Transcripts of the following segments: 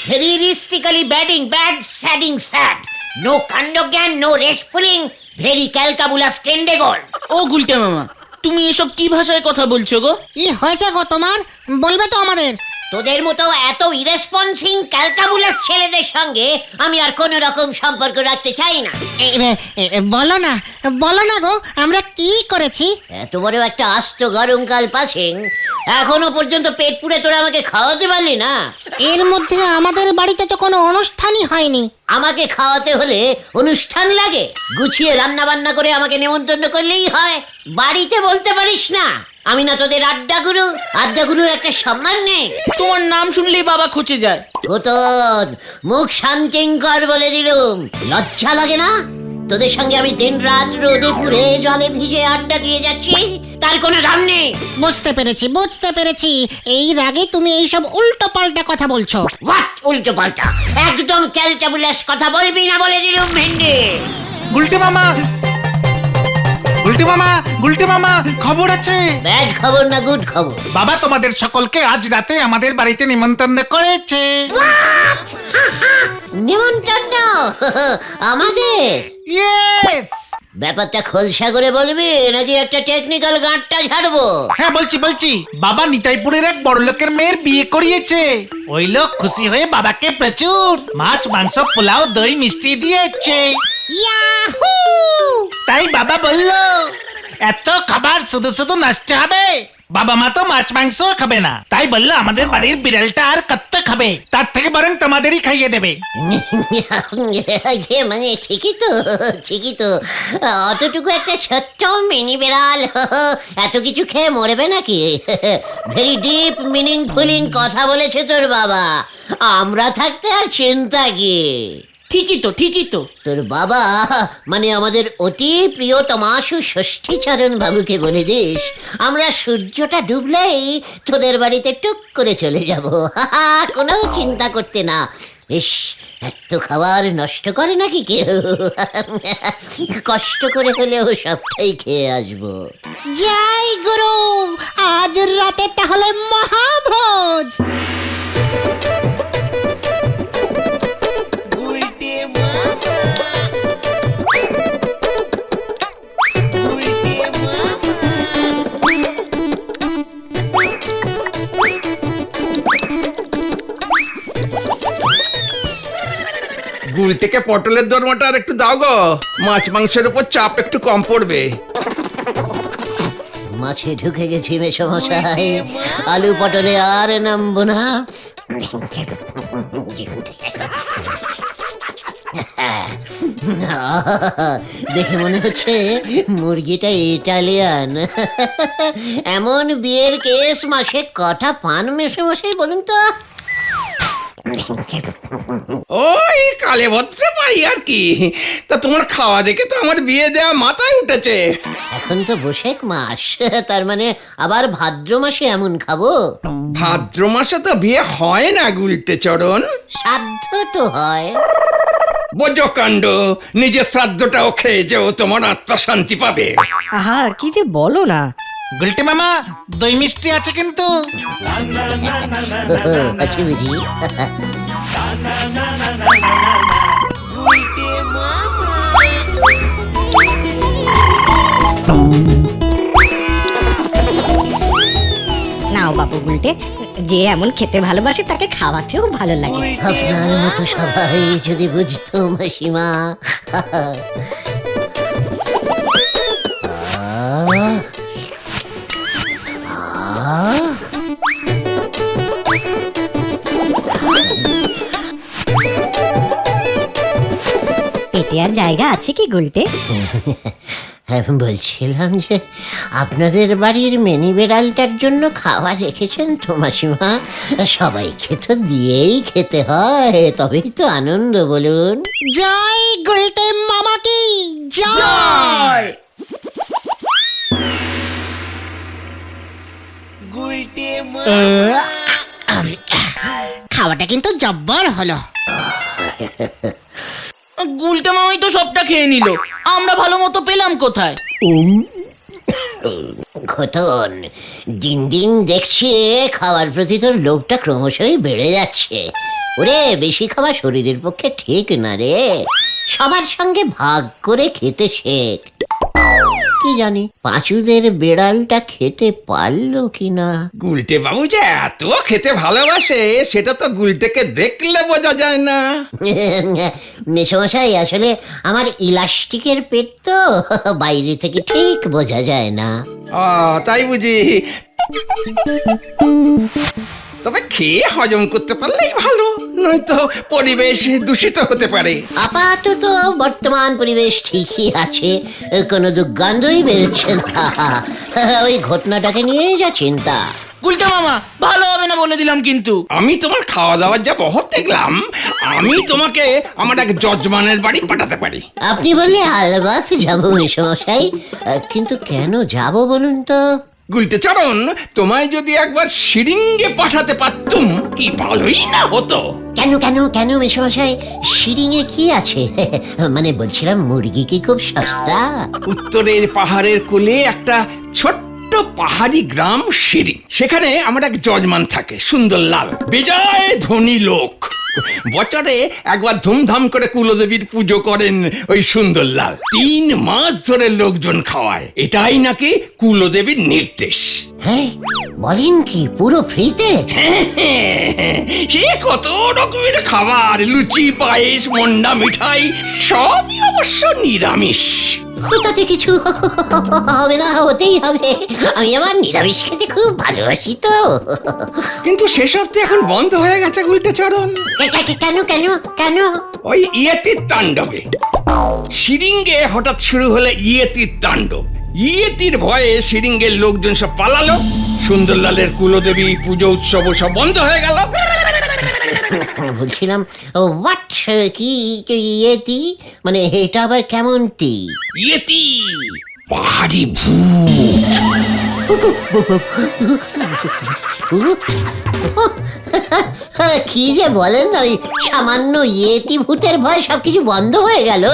Seriously batting bad, sadding sad. No kandogyan, no restfulling, very calcabulous kendegol. ও গুলটে মামা, তুমি এসব কি ভাষায় কথা বলছো গো? কি হয়েছে গো তোমার? বলবে তো আমাদের। তোদের মতো এত ইরেসপন্সিং ক্যালকাবুলাস ছেলেদের সঙ্গে আমি আর কোনো রকম সম্পর্ক রাখতে চাই না। বলো না, বলো না গো, আমরা কি করেছি? এত বড় একটা আস্ত গরমকাল পাশেন, এখনো পর্যন্ত পেট পুড়ে তোরা আমাকে খাওয়াতে পারলি না। এর মধ্যে আমাদের বাড়িতে তো কোনো অনুষ্ঠানই হয়নি। আমাকে খাওয়াতে হলে অনুষ্ঠান লাগে? গুছিয়ে রান্না বান্না করে আমাকে নেমন্তন্ন করলেই হয়। বাড়িতে বলতে পারিস না আমি না তোদের আড্ডা গুরুর একটা সম্মান নেই? তোমার নাম শুনলেই বাবা খচে যায়। তোর মুখ শান্তিঙ্কর বলে দিলুম, লজ্জা লাগে না? তোদের সঙ্গে আমি দিন রাত রোদে পুড়ে জলে ভিজে আড্ডা দিয়ে যাচ্ছি, তার কোনো দাম নেই। বুঝতে পেরেছি। এই রাগে তুমি এইসব উল্টো পাল্টা কথা বলছো। হোয়াট উল্টো পাল্টা? একদম ক্যালটাবুলাস কথা বলবি না বলে দিলুম ভেন্ডি। গুলটে মামা খবর আছে। ব্যাড খবর না গুড খবর? বাবা তোমাদের সকলকে আজ রাতে আমাদের বাড়িতে নিমন্ত্রণ করেছে। নিমন্ত্রণ আমাদের? ইয়েস। ব্যাপারটা খোলসা করে বলবি নাকি একটা টেকনিক্যাল গাঁটটা ঝাড়বো? হ্যাঁ বলছি। বাবা নিতাইপুরের এক বড় লোকের মেয়ের বিয়ে করিয়েছে। ওই লোক খুশি হয়ে বাবাকে প্রচুর মাছ, মাংস, পোলাও, দই, মিষ্টি দিয়েছে। ইয়াহু! তাই বাবা বলল এত খাবার শুধু নষ্ট হবে। বাবা মা তো মাছ মাংস খাবে না, তাই বললো আমাদের বাড়ির বিড়ালটা আর কত খাবে, তার থেকে বরং তোমাদেরই খাইয়ে দেবে। মানে ঠিকই তো অতটুকু একটা ছোট্ট মিনি বিড়াল এত কিছু খেয়ে মরবে নাকি? ভেরি ডিপ মিনিংফুলিং কথা বলেছে তোর বাবা। আমরা থাকতে আর চিন্তা কি? ঠিকই তো তোর বাবা মানে আমাদের অতি প্রিয় তমাশু ষষ্ঠীচরণ বাবুকে বলে দিস আমরা সূর্যটা ডুবলেই তোদের বাড়িতে টুক করে চলে যাব। কোনো চিন্তা করতে না। ইস, এত খাবার নষ্ট করে নাকি কেউ? কষ্ট করে হলেও সবটাই খেয়ে আসবো। জয় গুরু, আজ রাতে তাহলে মহাভোজ। গুল থেকে পটলের দরমাটা আর একটু দাও গো, মাছ মাংসের উপর চাপ একটু কম পড়বে। মাছে ঢুকে গেছি মেসমশাই, আলু পটলে আর নামবো না। দেখে মনে হচ্ছে মুরগিটা ইটালিয়ান। এমন বিয়ের কেস মাসে কটা পান মেসমশাই বলুন তো? ওই কালে ভদ্রে পাই আর কি। তা তোমার খাওয়া দেখে তো আমার বিয়ে দেওয়া মাথায় উঠেছে। এখন তো বৈশাখ মাস, তার মানে আবার ভাদ্র মাসে এমন খাবো? ভাদ্র মাসে তো বিয়ে হয় না গুলটে চরণ। সাধ্য তো হয়। বজ্রকাণ্ড, নিজের শ্রাদ্ধটাও খেয়ে যেও, তোমার আত্মা শান্তি পাবে। আহা কি যে বলো না। গুলটে মামা দই মিষ্টি আছে কিন্তু। আছে বুঝি? নাও বাবু গুলটে, যে এমন খেতে ভালোবাসে তাকে খাওয়াতেও ভালো লাগে। আপনার মতো সবাই যদি বুঝতো মাসিমা। পেটে আর জায়গা আছে কি গুলটে? বলছিলাম যে আপনাদের বাড়ির মিনি বিড়ালটার জন্য খাওয়া রেখেছেন তো মাসিমা? সবাইকে তো দিয়েই খেতে হয়, তবেই তো আনন্দ বলুন। জয় গুলটে মামা কি জয়। খাওয়াটা কিন্তু জব্বর হলো। গুলটে মামাই তো সবটা খেয়ে নিল, আমরা ভালো মতো পেলাম কোথায়? ঘটন, দিন দিন দেখছি খাওয়ার প্রতি তোর লোভটা ক্রমশই বেড়ে যাচ্ছে। ওরে, বেশি খাওয়া শরীরের পক্ষে ঠিক না রে। সবার সঙ্গে ভাগ করে খেতে শেখ। কি জানি পাঁচুদের বেড়ালটা খেতে পারলো কিনা। গুলটে বাবু যে এত খেতে ভালোবাসে সেটা তো গুলটেকে দেখলে বোঝা যায় না। মেসমশাই, আসলে আমার ইলাস্টিকের পেট তো, বাইরে থেকে ঠিক বোঝা যায় না। ও তাই বুঝি। তবে খেয়ে হজম করতে পারলেই ভালো, নয়তো পরিবেশ দূষিত হতে পারে। আপাতত বর্তমান পরিবেশ ঠিকই আছে, কোনো দুর্গন্ধই বেরোচ্ছে না। ওই ঘটনাটাকে নিয়ে যা চিন্তা। গুলটে মামা, ভালো হবে না বলে দিলাম কিন্তু। আমি তোমার খাওয়া দাওয়ার যা বহর দেখলাম, আমি তোমাকে আমার এক যজমানের বাড়ি পাঠাতে পারি। আপনি বললে আলবাত যাবো মেসমশাই, কিন্তু কেন যাব বলুন তো? গুলটে চরণ, তোমায় যদি একবার শিরিঙ্গে পাঠাতে পারতুম কি ভালোই না হতো। কেন কেন কেন মেসমশাই, শিরিঙে কি আছে? মানে বলছিলাম, মুরগি কি খুব সস্তা? উত্তরের পাহাড়ের কোলে একটা ছোট্ট পাহাড়ি গ্রাম শিরিং, সেখানে আমার এক যজমান থাকে, সুন্দর লাল, বেজায় ধনী লোক। বছরে একবার ধুমধাম করে কুলদেবীর পুজো করেন ওই সুন্দর লাল। 3 মাস ধরে লোকজন খাওয়ায়, এটাই নাকি কুলদেবীর নির্দেশ। হ্যাঁ, বলেন কি, পুরো ফ্রিতে? সে কত রকমের খাবার, লুচি, পায়েস, মন্ডা, মিঠাই, সবই অবশ্য নিরামিষ। তাতে কিছু হবে না, হতেই হবে। আমি আবার নিরামিষ খেতে খুব ভালোবাসি তো। কিন্তু সেসব তো এখন বন্ধ হয়ে গেছে গুলটে চরণ। কেন কেন কেন? ওই ইয়েতির তাণ্ডবে। শিরিঙ্গে হঠাৎ শুরু হলো ইয়েতির তাণ্ডব। ইয়েতির ভয়ে শিরিঙ্গের লোকজন সব পালালো, সুন্দরলালের কুলদেবী পুজো উৎসব সব বন্ধ হয়ে গেল। বলছিলাম, হোয়াট, কি ইয়েতি মানে এটা আবার কেমন টি? ইয়েতি পাহাড়ি ভূত। কি যে বলেন, ওই সামান্য ইয়েতি ভূতের ভয় সবকিছু বন্ধ হয়ে গেল?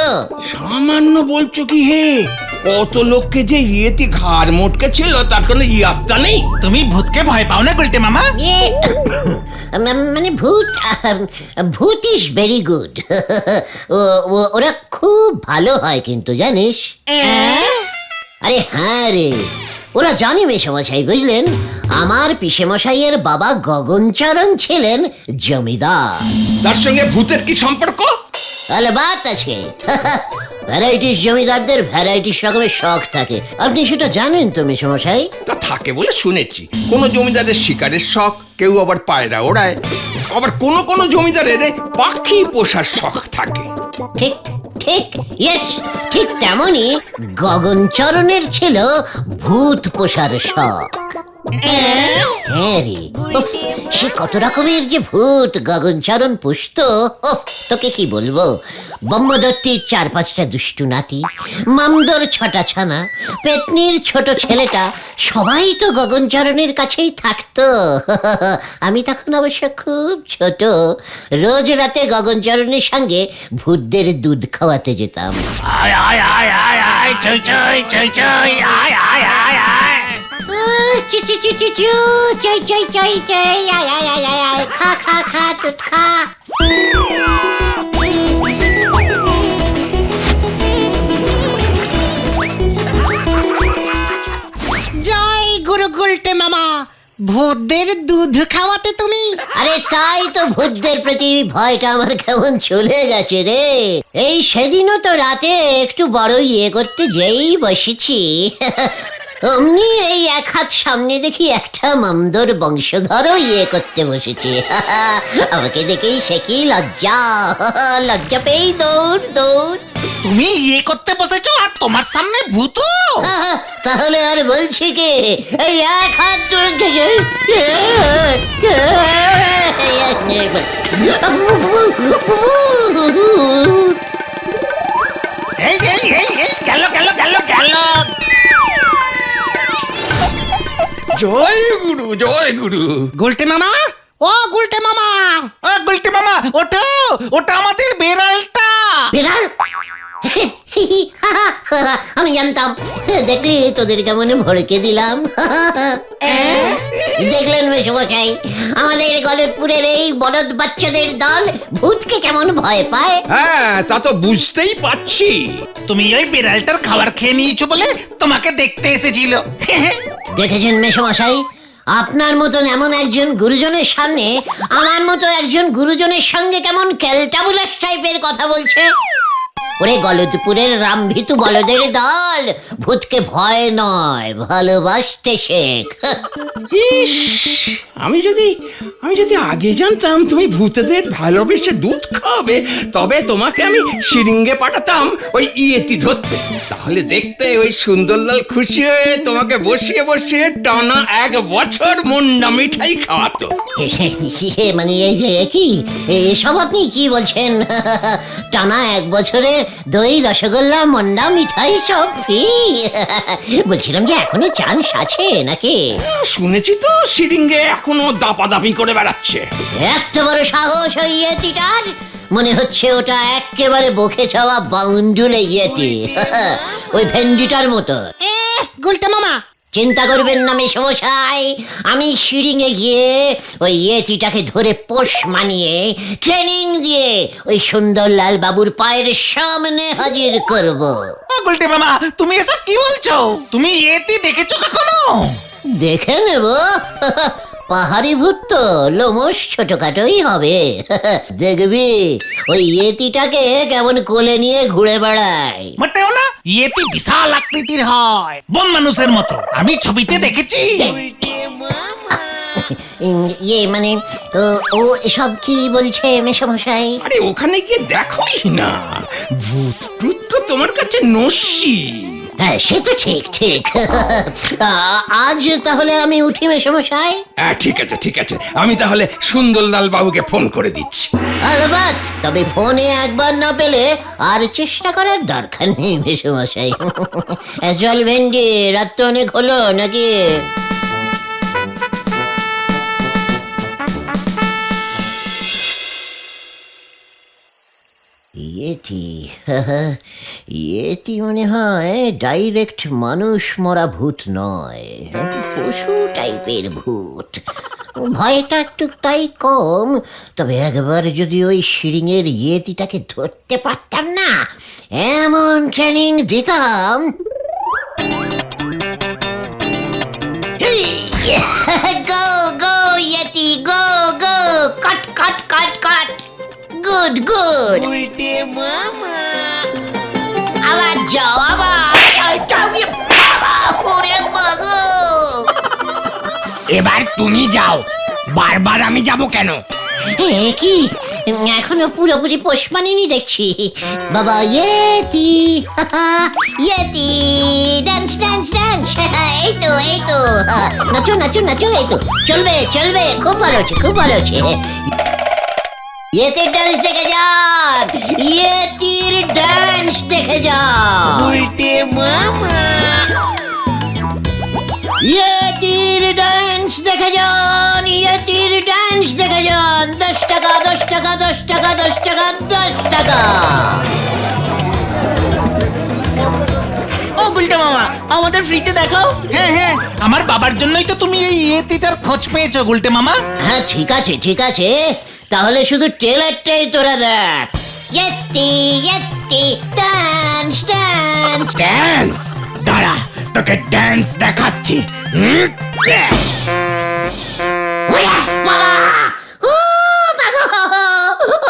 সামান্য বলছো কি হে? কত লোককে যে ইয়েতি ঘাড় মোটকে ছিল, তার কোনো ইয়াত্তা নেই। তুমি ভূতকে ভয় পাও না গুলটে মামা? মানে ভূত ইজ ভেরি গুড। ওরা খুব ভালো হয় কিন্তু, জানিস? আরে হ্যাঁ রে, ওরা জানি মেসমশাই, বুঝলেন? আমার পিসেমশাইয়ের বাবা গগনচরণ ছিলেন জমিদার। তার সঙ্গে ভূতের কি সম্পর্ক? আলবাত আছে। ভ্যারাইটিস জমিদারদের ভ্যারাইটিস রকমের শখ থাকে, আপনি সেটা জানেন তো মেসমশাই? তা থাকে বলে শুনেছি। কোন জমিদারের শিকারের শখ, কেউ আবার পায়রা ওড়ায়, আবার কোন জমিদারের পাখি পোষার শখ থাকে। ঠিক ঠিক, ইয়েস, ঠিক তেমনই গগনচরণের ছিল ভূত পোষার শখ। হ্যাঁ রে, উফ, সে কত রকমের যে ভূত গগনচরণ পুষত, তোকে কি বলবো। ব্রহ্মদত্তির 4-5টা দুষ্টু নাতি, মামদর 6টা ছানা, পেতনির ছোট ছেলেটা, সবাই তো গগনচরণের কাছেই থাকতো। আমি তখন অবশ্য খুব ছোট, রোজ রাতে গগনচরণের সঙ্গে ভূতদের দুধ খাওয়াতে যেতাম। আয় আয় আয় আয় আয়, চই চই চই চই, আয় আয় আয় আয়। চু চু চু চু চু, চই চই চই চই, আয় আয় আয় আয় আয়, খা খা খা দুধ খা। জয় গুরু গুলটে মামা, ভূতদের দুধ খাওয়াতে তুমি? আরে তাই তো, ভূতদের প্রতি ভয়টা আমার কেমন চলে গেছে রে। এই সেদিনও তো রাতে একটু বড় ইয়ে করতে যেই বসেছি, অমনি এই 1 হাত সামনে দেখি একটা মামদর বংশধরও ইয়ে করতে বসেছে। আমাকে দেখেই সে কি লজ্জা, লজ্জা পেয়েই দৌড় দৌড়। তুমি ইয়ে করতে বসেছো আর তোমার সামনে ভূত? তাহলে আর বলছি কি, এই 1 হাত দূর থেকে এই এই এই এই, গেল গেল গেল গেল। জয় গুরু, জয় গুরু। গুলটে মামা, ও গুলটে মামা, ও গুলটে মামা, ওঠো, ওটা আমাদের বেড়ালটা। বিড়াল? আমি জানতাম। দেখলি তোদের কেমন ভড়কে দিলাম। দেখলেন মেশমশাই, আমাদের গলতপুরের এই বলদ বাচ্চাদের দল ভূতকে কেমন ভয় পায়। হ্যাঁ, তা তো বুঝতেই পারছি। তুমি ওই বিড়ালটার খাবার খেয়ে নিয়েছো বলে তোমাকে দেখতে এসেছিল। দেখেছেন মেশমশাই, আপনার মতন এমন একজন গুরুজনের সামনে আমার মতো একজন গুরুজনের সঙ্গে কেমন ক্যালটাবুলাস টাইপের কথা বলছে। ওরে গলতপুরের রামভিতু বলদের দল, ভূতকে ভয় নয় ভালোবাসতে শেখ। ইস, আমি যদি আগে জানতাম তুমি ভূতেদের ভালোবেসে দুধ খাওয়াবে, তবে তোমাকে আমি শিরিঙ্গে পাঠাতাম ওই ইয়েতি ধরতে। তাহলে দেখতে ওই সুন্দরলাল খুশি হয়ে তোমাকে বসিয়ে বসিয়ে টানা 1 বছর মুন্ডা মিঠাই খাওয়াতো। মানে কি এসব আপনি কি বলছেন? টানা 1 বছরের দই, রসগোল্লা, মন্ডা, মিঠাই সব ফ্রি। বলছিলাম যে এখনো চান্স আছে নাকি? শুনেছি তো শিরিঙ্গে এখনো দাপাদাপি করে বেড়াচ্ছে। এত বড় সাহস ওই ইয়েতিটার! মনে হচ্ছে ওটা একেবারে বকে চাওয়া বাউন্ডুলে ইয়েতি। ওই ভেন্ডিটার মতো। গুলটে মামা, চিন্তা করবেন না মেশমশাই, আমি শিরিঙে গিয়ে ওই ইয়েতিটাকে ধরে পোষ মানিয়ে ট্রেনিং দিয়ে ওই সুন্দরলাল বাবুর পায়ের সামনে হাজির করব। গুলটে মামা, তুমি এসব কি বলছো? তুমি ইয়েতি দেখেছো কখনো? দেখে নেব। পাহাড়ি ভূত তো লোমস ছোটখাটোই হবে। দেখবি ওই ইয়েতিটাকে কেমন কোলে নিয়ে ঘুরে বেড়ায়। মোটেও না, ইয়েতি বিশাল আকৃতির হয়, বন মানুষের মতো। আমি ছবিতে দেখেছি। ইয়ে মানে ও এসব কি বলছে মেশমশাই? আরে ওখানে গিয়ে দেখোই না, ভূত টুত তো তোমার কাছে নস্যি। হ্যাঁ, সে তো ঠিক ঠিক। আজ তাহলে আমি উঠি মেশমশাই। হ্যাঁ, ঠিক আছে, আমি তাহলে সুন্দরলাল বাবুকে ফোন করে দিচ্ছি। আলবাত, তবে ফোনে একবার না পেলে আর চেষ্টা করার দরকার নেই মেশমশাই। চল ভেন্ডি, রাত তো অনেক হলো নাকি? ইয়েটি মনে হয় ডাইরেক্ট মানুষ মরা ভূত নয়, পশু টাইপের ভূত। ভয়টা একটু তাই কম। তবে একবার যদি ওই শিরিঙের ইয়েটিটাকে ধরতে পারতাম না, এমন ট্রেনিং দিতাম। গো গো ইয়েটি, go go, cut cut cut cut. Good good. আবার যাও, আবার এবার তুমি যাও, বারবার আমি যাব কেন? কি এখনো পুরোপুরি পোষ মানিনি দেখছি। বাবা Yeti, Yeti, dance dance dance. এই তো নাচো নাচো নাচো। এই তো চলবে চলবে, খুব ভালো হচ্ছে খুব ভালো হচ্ছে। ইয়েতির ডান্স দেখে যান, ইয়েতির ডান্স দেখে যান। ইয়েতির ডান্স দেখে যান, ইয়েতির ডান্স দেখে যান। 10 টাকা 10 টাকা 10 টাকা 10 টাকা 10 টাকা। ও গুলটে মামা, আমাদের ফ্রিতে দেখাও। হ্যাঁ, আমার বাবার জন্যই তো তুমি এই ইয়েতিটার খোঁজ পেয়েছো গুলটে মামা। হ্যাঁ ঠিক আছে, তাহলে শুধু ট্রেলারটাই তোরা দেখ। Yeti Yeti dance dance. Dance? দাঁড়া, তোকে ড্যান্স দেখাচ্ছি। ওরে বাবা! ও বাবা!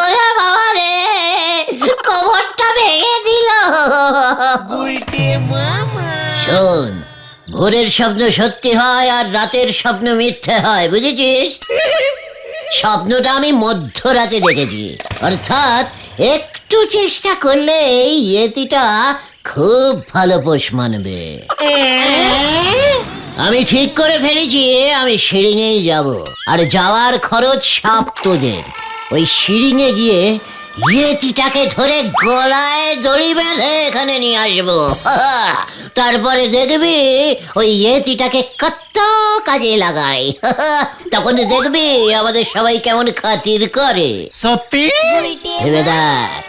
ওরে বাবা রে! কোমরটা ভেঙে দিল। শোন, ভোরের স্বপ্ন সত্যি হয় আর রাতের স্বপ্ন মিথ্যে হয়, বুঝেছিস? স্বপ্নটা আমি মধ্যরাতে দেখেছি, অর্থাৎ একটু চেষ্টা করলে এই ইয়েতিটা খুব ভালো পোষ মানবে। আমি ঠিক করে ফেলেছি, আমি শিরিঙেই যাব, আর যাওয়ার খরচ সব তোদের। ওই শিরিঙে গিয়ে ইয়েতিটাকে ধরে গলায় দড়ি বেঁধে এখানে নিয়ে আসবো। তারপরে দেখবি ওই ইয়েতিটাকে কত কাজে লাগাই। তখন দেখবি আমাদের সবাই কেমন খাতির করে। সত্যি? ভেবে দেখ,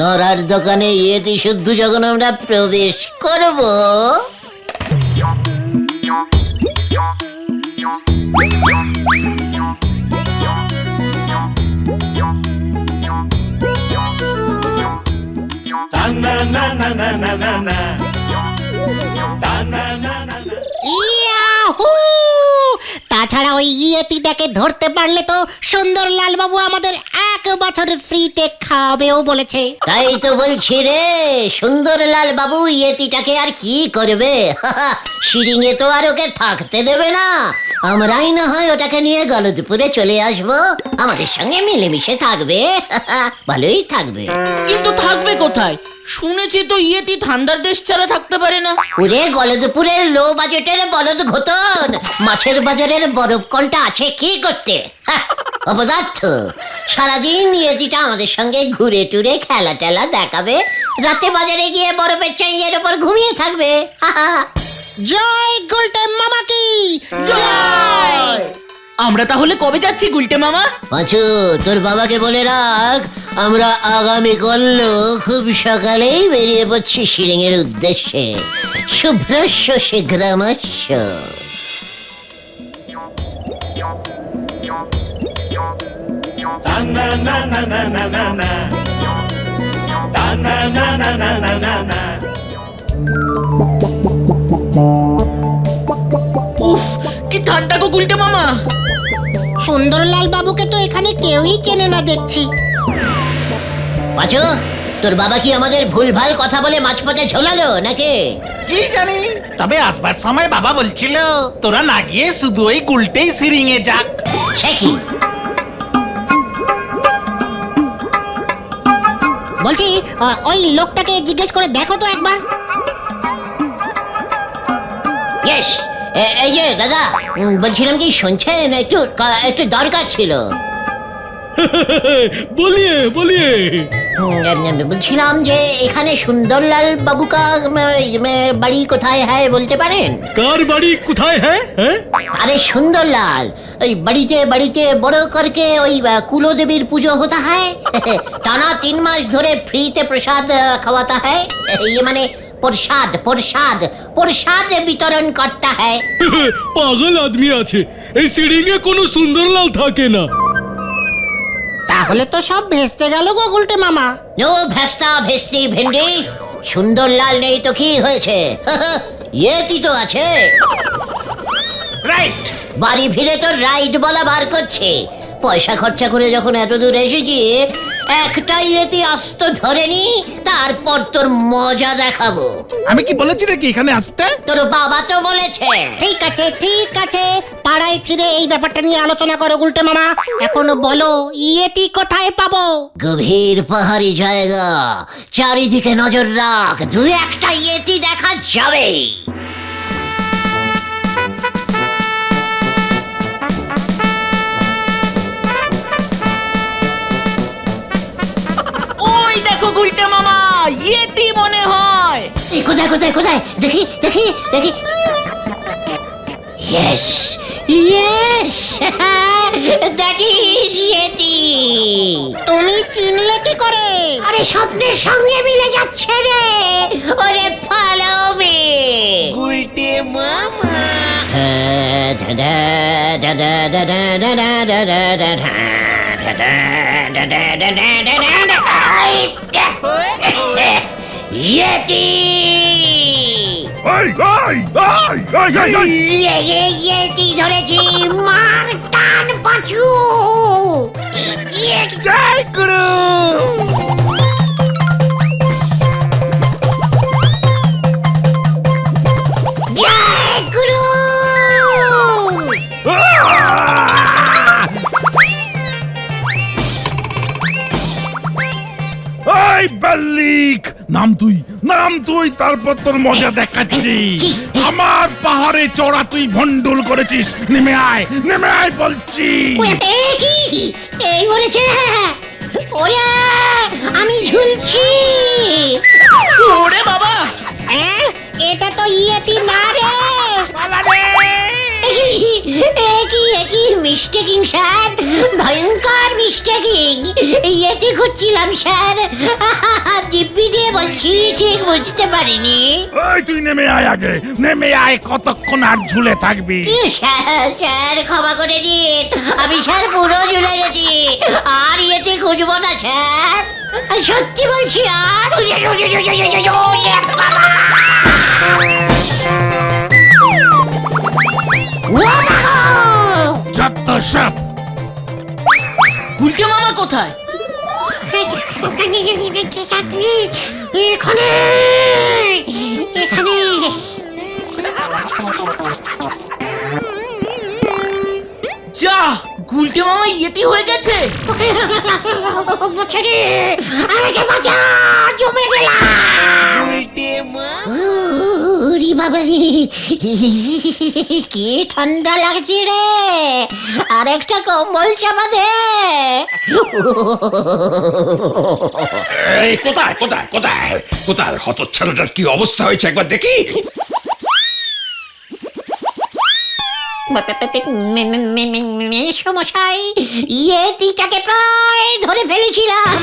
নরার দোকানে ইয়েতি শুদ্ধ যখন আমরা প্রবেশ করব, ইয়াহু! তাছাড়া ওই ইয়েতিটাকে ধরতে পারলে তো সুন্দরলাল বাবু আমাদের 1 বছর ফ্রিতে খাওয়াবেও বলেছে। তাই তো বলছি রে, সুন্দরলাল বাবু ইয়েতিটাকে আর কি করবে? শিরিঙে তো আর ওকে থাকতে দেবে না। আমরাই না হয় ওটাকে নিয়ে গলদপুরে চলে আসবো, আমাদের সঙ্গে মিলেমিশে থাকবে। ভালোই থাকবে। কিন্তু থাকবে কোথায়? শুনেছি তো ইয়েতি ঠান্ডার দেশ ছাড়া থাকতে পারে না। ওরে গলদপুরের লো বাজেটের বলদ ঘোতন, মাছের বাজারের বরফ কলটা আছে কি করতে? অপদার্থ, সারাদিন ইয়েতিটা আমাদের সঙ্গে ঘুরে টুরে খেলা টেলা দেখাবে, রাতে বাজারে গিয়ে বরফের চাইয়ের ওপর ঘুমিয়ে থাকবে। জয় গুলটে মামা কি জয়! আমরা তাহলে কবে যাচ্ছি গুলটে মামা? পাঁচু, তোর বাবাকে বলে রাখ, আমরা আগামী কল্য খুব সকালেই বেরিয়ে পড়ছি শিরিঙের উদ্দেশ্যে। শুভ্রস্য শীঘ্রমস্য। উফ, কি ঠান্ডা গো গুলটে মামা। সুন্দরলাল বাবুকে তো এখানে কেউই চেনে না দেখছি। পাঁচু, তোর বাবা কি আমাদের ভুলভাল কথা বলে মাঝপথে ঝোলালো নাকি? কি জানি, তবে আসবার সময় বাবা বলছিল তোরা না গিয়ে শুধু ওই গুলটেই সিরিংয়ে যাক। সে কি? বলছি ওই লোকটাকে জিজ্ঞেস করে দেখো তো একবার। ইয়েস, এই যে দাদা, বলছিলাম কি শুনছেন? একটু দরকার ছিল। বলছিলাম যে এখানে সুন্দরলাল বাবু কা বাড়ি কোথায় হ্যাঁ বলতে পারেন? কার বাড়ি কোথায় হ্যাঁ? আরে সুন্দরলাল, ওই বাড়িতে বাড়িতে বড় করকে ওই কুলদেবীর পুজো হতা है। টানা 3 মাস ধরে ফ্রিতে প্রসাদ খাওয়াতা है। ये মানে প্রসাদ প্রসাদ প্রসাদ বিতরণ করতা है। পাগল আদমি আছে, এই সিডিংয়ে কোনো সুন্দরলাল থাকে না। তাহলে তো সব ভেস্তে গেল গো গুলটে মামা। নো ভেস্তা ভেস্তি ভেন্ডি, সুন্দরলাল নেই তো কি হয়েছে? ইয়েতি তো আছে। রাইট, বাড়ি ফিরে তো রাইড বলা বার করছে। পয়সা খরচা করে যখন এত দূর এসেছি, একটা ইয়েতি আস্ত ধরেনি, তারপর তোর মজা দেখাবো। আমি কি বলেছি নাকি এখানে আসতে? তোর বাবা তো বলেছে। ঠিক আছে ঠিক আছে, পাড়ায় ফিরে এই ব্যাপারটা নিয়ে আলোচনা করো গুলটে মামা। এখনো বলো ইয়েতি কোথায় পাবো? গভীর পাহাড়ি জায়গা, চারিদিকে নজর রাখ, 2-1টা ইয়েতি দেখা যাবে। ওই দেখো গুলটে মামা, ইয়েতি মনে হয়। এই কোথায় কোথায় কোথায়? দেখি দেখি দেখি। Yes yes, that is Yeti. তুমি চিনলে কি করে? আরে স্বপ্নের সঙ্গে মিলে যাচ্ছে রে। ওরে ফলো মি গুলটে মামা। ইয়েতি ইয়েতি ধরেছি, মার টান পাঁচু। জয় গুরু। জয় গুরু। এই বাল্লিক, নাম তুই, তারপর তোর মজা দেখাচ্ছি। আমার পাহাড়ে চড়া তুই ভন্ডুল করেছিস, নেমে আয় বলছি। এই বলেছে, ওরে আমি ঝুলছি। ওরে বাবা, এটা তো ইয়েতি না রে। একই মিস্টেকিং স্যার, ভয়ঙ্কর মিস্টেকিং। ইয়েতে খুঁজছিলাম স্যার, দিব্যি দিয়ে বলছি, ঠিক বুঝতে পারিনি। ওই তুই নেমে আয় আগে, নেমে আয়, কতক্ষণ আর ঝুলে থাকবি? স্যার স্যার ক্ষমা করে দিন, আমি স্যার পুরো ঝুলে গেছি, আর ইয়েতে খুঁজবো না স্যার, সত্যি বলছি। আর যত সব। গুলটে মামা কোথায়? এখানে এখানে যা, গুলটে মামা ইয়েতি হয়ে গেছে। আমাকে বাঁচা, জমে গেলাম। ওরে বাবা রে, কি ঠান্ডা লাগছে রে, আর একটা কম্বল চাপা দে। এই কোথায় কোথায় কোথায় কোথায় হতচ্ছাড়াটার কি অবস্থা হয়েছে একবার দেখি। সমস্যাই ইয়েতিটাকে প্রায় ধরে ফেলেছিলাম,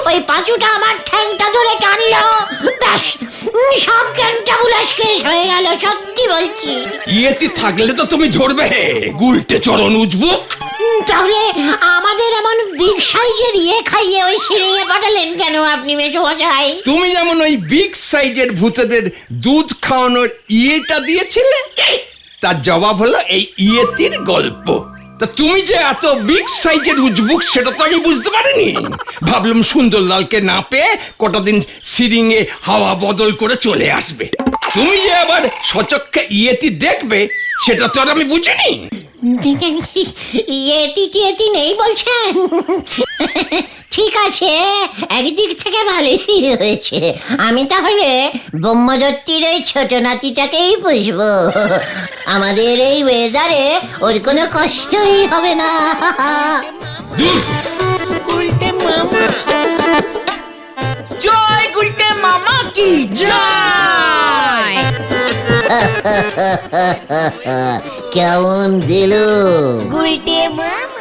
ওই পাঁচুটা আমার ঠ্যাংটা ধরে টানলো, ব্যাস সব জ্ঞানটা বুলাস শেষ হয়ে গেল, সত্যি বলছি। ইয়েতি থাকলে তো তুমি ধরবে, গুলটে চরণ উজবুক। তাহলে আমাদের এমন বিগ সাইজের ইয়ে খাইয়ে ওই সিঁড়িয়ে পাঠালেন কেন আপনি মেসোমশাই? তুমি যেমন ওই বিগ সাইজের ভূতেদের দুধ খাওয়ানোর ইয়েটা দিয়েছিলে, তার জবাব হলো এই ইয়েতির গল্প। তা তুমি যে এত বিগ সাইজের উজবুক সেটা তো আমি বুঝতে পারিনি। ভাবলাম সুন্দরলালকে না পেয়ে কটা দিন সিরিংয়ে হাওয়া বদল করে চলে আসবে। তুমি যে আবার সচক্ষে ইয়েতি দেখবে সেটা তো আর আমি বুঝিনি। ইয়েতি টিয়েতি নেই বলছেন? ঠিক আছে, একদিক থেকে ভালোই হয়েছে, আমি তাহলে ব্রহ্মদত্তির ওই ছোট নাতিটাকেই পুষবো, আমাদের এই ওয়েদারে ওর কোনো কষ্টই হবে না। জয় গুলটে মামা কি জয়। কেমন দিল? গুলটে মামা